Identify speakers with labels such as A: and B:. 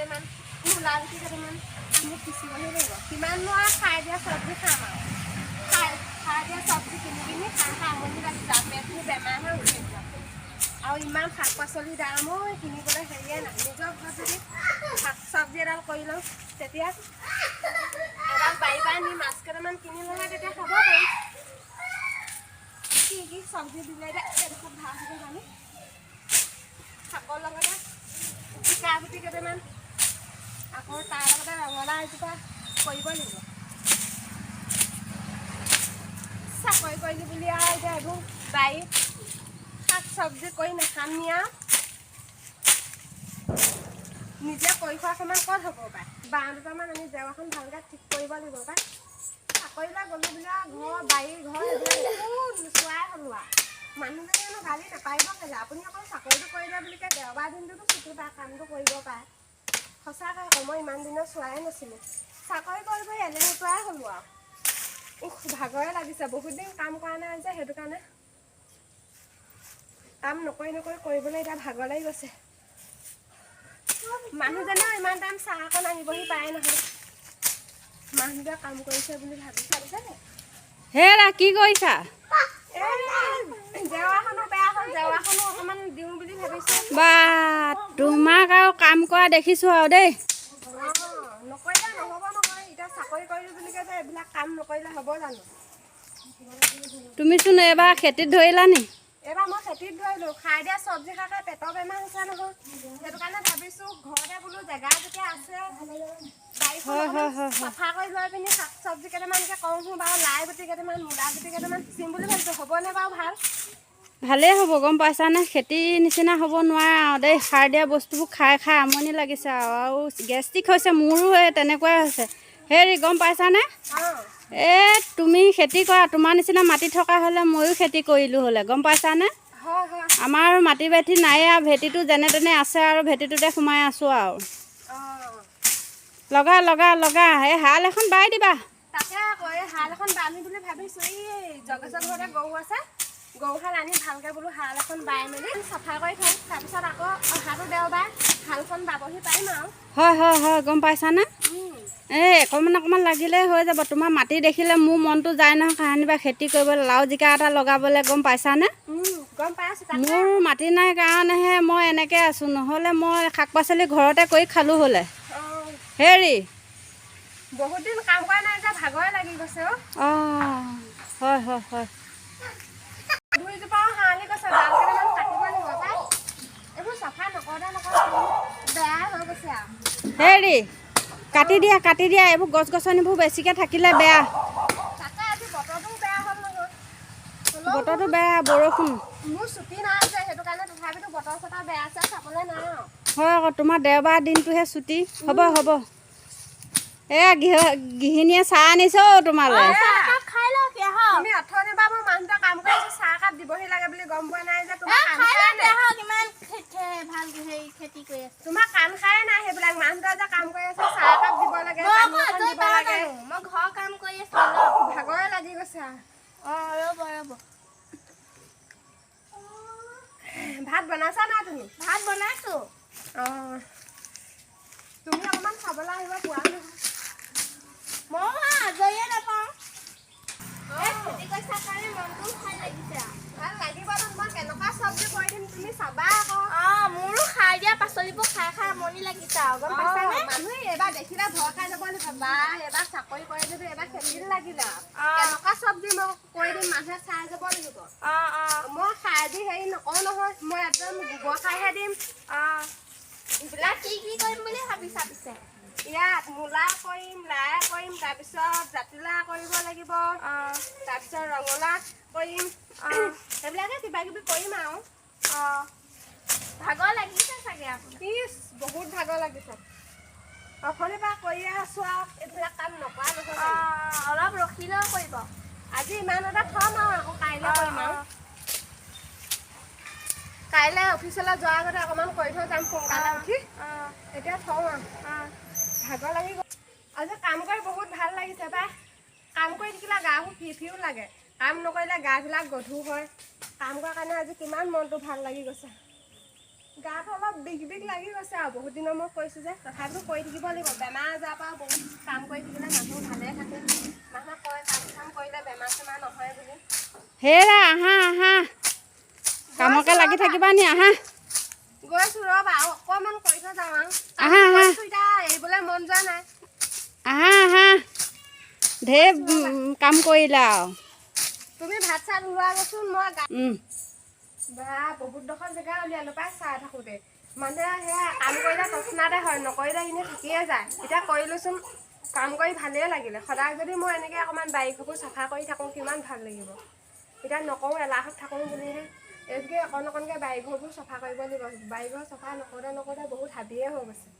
A: কেইটামান মূলা গুটি কেইটামান আমি পিচিবহি লাগিব কিমাননো আৰু খাই দিয়া চব্জি খাম আৰু খাই দিয়া চব্জি কিনি কিনি খাই আমনি লাগিছে পেটটো বেমাৰ হৈ উঠিছে আৰু ইমান শাক পাচলিৰ দাম কিনিবলৈ হেৰিয়ে নাই নিজৰ ঘৰত যদি শাক চব্জি এডাল কৰি লওঁ তেতিয়া এডাল বাৰী পৰা নি মাছ কেইটামান কিনি ল'লে তেতিয়া খাব পাৰিম কি চব্জি দিলে খুব ভাল হ'ব জানো শাকৰ লগতে জিকা গুটি কেইটামান আকৌ তাৰ লগতে ৰঙালাও এজোপা কৰিব লাগিব চাকৰি কৰিলোঁ বুলি আৰু এতিয়া এইবোৰ বাৰীত শাক চব্জি কৰি নাখাম নি আৰু নিজে কৰি খোৱা সমান ক'ত হ'ব পাৰে বাঁহ দুটামান আমি জেওৰাখন ভালকৈ ঠিক কৰিব লাগিব পাই চাকৰিলৈ গ'লোঁ বুলি আৰু ঘৰ বাৰী ঘৰ এইবিলাক চোৱাই হ'লোঁ আৰু মানুহজনে জানো গালি নাপাৰিব কেলে আপুনি অকল চাকৰিটো কৰিলে বুলি কয় দেওবাৰ দিনটোতো ছুটি পায় কামটো কৰিব পাৰে সঁচাকৈ আকৌ মই ইমান দিনত চোৱাই নাছিলোঁ চাকৰি কৰিব এলেহুৱাই হ'লোঁ আৰু ভাগৰে লাগিছে বহুত দিন কাম কৰা নাই যে সেইটো কাৰণে কাম নকৰি কৰিবলৈ এতিয়া ভাগৰ লাগি গৈছে মানুহজনেও ইমান টাইম চাহ অকণ আনিবহি পাৰে নহয় মানুহটোৱে কাম কৰিছে বুলি ভাবিছে
B: হেৰা কি কৰিছা
A: জেওৰাখনো বেয়া হ'ল জেওৰাখনো অকণমান দিওঁ বুলি ভাবিছোঁ
B: বা তোমাক আৰু কাম কৰা দেখিছোঁ আৰু দেই
A: নকৰিলে নহ'ব নহয় এতিয়া চাকৰি কৰিলোঁ বুলি কয় যে এইবিলাক কাম নকৰিলে হ'ব জানো
B: তুমিচোন এইবাৰ খেতিত ধৰিলা নি
A: এইবাৰ মই খেতিত ধৰিলোঁ খাই দিয়া চব্জি খাই পেটৰ বেমাৰ হৈছে নহয় সেইটো কাৰণে ভাবিছোঁ ঘৰতে বোলো জেগা যেতিয়া আছে চাফা কৰি লৈ পিনি শাক চব্জি কেইটামানকৈ কৰোঁ বাৰু লাই গুটি কেইটামান মূলা গুটি কেইটামান সিচিম বুলি ভাবিছোঁ হ'বনে বাৰু
B: ভালেই হ'ব গম পাইছানে খেতি নিচিনা হ'ব নোৱাৰে আৰু দেই সাৰ দিয়া বস্তুবোৰ খাই খাই আমনি লাগিছে আৰু গেষ্ট্ৰিক হৈছে মোৰো তেনেকুৱাই হৈছে হেৰি গম পাইছানে তুমি খেতি কৰা তোমাৰ নিচিনা মাটি থকা হ'লে ময়ো খেতি কৰিলোঁ হ'লে গম পাইছানে আমাৰ মাটি বাটি নাই আৰু ভেটিটো যেনে তেনে আছে আৰু ভেটিটোতে সোমাই আছোঁ আৰু লগা লগা লগা এই হাল এখন বাই দিবা
A: তাকে আকৌ এই হাল এখন বান্ধি বুলি ভাবিছোঁ এই জগেশ্বৰ ঘৰতে গৰু আছে গৰুহাল আনি ভালকৈ বোলো হাল এখন বাই মেলি চাফা কৰি থওঁ তাৰপিছত আকৌ অহাটো দেওবাৰে হালখন বাবহি পাৰিম আৰু
B: হয় গম পাইছানে এই অকণমান লাগিলেই হৈ যাব তোমাৰ মাটি দেখিলে মোৰ মনটো যায় নহয় কাহানিবা খেতি কৰিবলৈ লাও জিকা এটা লগাবলৈ গম পাইছানে
A: গম পাইছোঁ
B: মোৰ মাটি নাই কাৰণেহে মই এনেকৈ আছোঁ নহ'লে মই শাক পাচলি ঘৰতে কৰি খালোঁ হ'লে হেৰি
A: বহুত দিন কাম কৰা নাই যে ভাগৰে লাগি গৈছে
B: হয়
A: দুইজোপাও হাঁহলি গৈছে ডাল কেইটামান কাটিব লাগিব পাই এইবোৰ চাফা নকৰোঁতে বেয়া হৈ গৈছে আৰু
B: হেৰি কাটি দিয়া এইবোৰ গছ গছনিবোৰ বেছিকৈ থাকিলে বেয়া
A: তাকে আজি বতৰটোও বেয়া হ'ল নহয়
B: বতৰটো বেয়া বৰষুণ
A: মোৰ ছুটি নাই যে সেইটো কাৰণে তথাপিতো বতৰ চতৰ বেয়া আছে চাবলৈ নাই আৰু
B: হয় আকৌ তোমাৰ দেওবাৰ দিনটোহে ছুটি হ'ব এয়া গৃহিণীয়ে চাহ আনিছে তোমালৈ
A: খাই লওঁ তুমি অথনিৰ পৰা মই মানুহটোৱে কাম কৰি আছোঁ চাহ একাপ দিবহি লাগে বুলি গম পোৱা নাই যে তোমাৰ কাম খেতি কৰি আছে তোমাৰ কাম খাই নাই সেইবিলাক মানুহটোৱে যে কাম কৰি আছে চাহ একাপ দিব লাগে মই ঘৰ কাম কৰি আছোঁ ভাগৰে লাগি গৈছে ৰ'ব ভাত বনাইছা নাই তুমি ভাত বনাইছোঁ তুমি অকণমান খাবলৈ আহিব পোৱা নহয় মই আজৰিয়ে নাপাওঁ খেতি কৰিছা কাৰণে মনটোও ভাল লাগিছে ভাল লাগিব তোমাক কেনেকুৱা চব্জি কৰি দিম তুমি চাবা আকৌ মোৰো সাৰ দিয়া পাচলিবোৰ খাই খাই আমনি লাগিছে আৰু গম পাইছানে মানুহে এইবাৰ দেখিলে ভয় খাই যাব লাগিব বা এইবাৰ চাকৰি কৰে যদি এইবাৰ খেতিত লাগিলে কেনেকুৱা চব্জি মই কৰি দিম মানুহে চাই যাব লাগিব মই সাৰ দি হেৰি নকৰোঁ নহয় মই একদম গোবৰ সাৰহে দিম এইবিলাক কি কৰিম বুলি ভাবিছা পিছে ইয়াত মূলা কৰিম লাই কৰিম তাৰপিছত জাতিলাও কৰিব লাগিব তাৰপিছত ৰঙালাও কৰিম সেইবিলাকে কিবা কিবি কৰিম আৰু ভাগৰ লাগিছে চাগে আপোনাৰ বহুত ভাগৰ লাগিছে অথনিৰ পৰা কৰিয়ে আছোঁ আৰু এইবিলাক কাম নকৰা নহয় অলপ ৰখিলেও কৰিব আজি ইমান এটা থ'ম আৰু আকৌ কাইলৈ কৰিম আৰু কাইলৈ অফিচলৈ যোৱাৰ আগতে অকণমান কৰি থৈ যাম সোনকালে উঠি এতিয়া থওঁ আৰু ভাগৰ লাগি গ'ল আজি কাম কৰি বহুত ভাল লাগিছে পাই কাম কৰি থাকিলে গাবোৰ ফিও লাগে কাম নকৰিলে গাবিলাক গধুৰ হয় কাম কৰাৰ কাৰণে আজি কিমান মনটো ভাল লাগি গৈছে গাটো অলপ বিষ লাগি গৈছে আৰু বহুত দিনৰ মই কৈছোঁ যে তথাপিও কৰি থাকিব লাগিব বেমাৰ আজাৰ পৰা বহুত কাম কৰি থাকিলে মানুহ ভালে থাকে মানুহে কয় কাম কৰিলে বেমাৰ চেমাৰ নহয় বুলি
B: হেৰা আহা কামকে লাগি থাকিবা নি আহা
A: গৈছোঁ ৰ'বা আৰু অকণমান কৰি থৈ যাওঁ আৰু
B: আহা
A: এতিয়া এৰিবলৈ মন যোৱা নাই
B: আহা ঢেৰ কাম কৰিলা আৰু
A: তুমি ভাত চাত ওলোৱা গৈছোন মই বা বহুত ডোখৰ জেগা উলিয়ালো পাই চাই থাকোঁতে মানুহে সেয়া কাম কৰিলে তৎক্ষণাতে হয় নকৰিলে এনেই থাকিয়ে যায় এতিয়া কৰিলোচোন কাম কৰি ভালেই লাগিলে সদায় যদি মই এনেকৈ অকণমান বাৰীখবোৰ চাফা কৰি থাকোঁ কিমান ভাল লাগিব এতিয়া নকৰোঁ এলাহত থাকোঁ বুলিহে এইটোকে অকণকৈ বাৰীঘৰবোৰ চাফা কৰিব লাগিব বাৰীঘৰ চাফা নকৰোঁতে বহুত হাবিয়ে হৈ গৈছে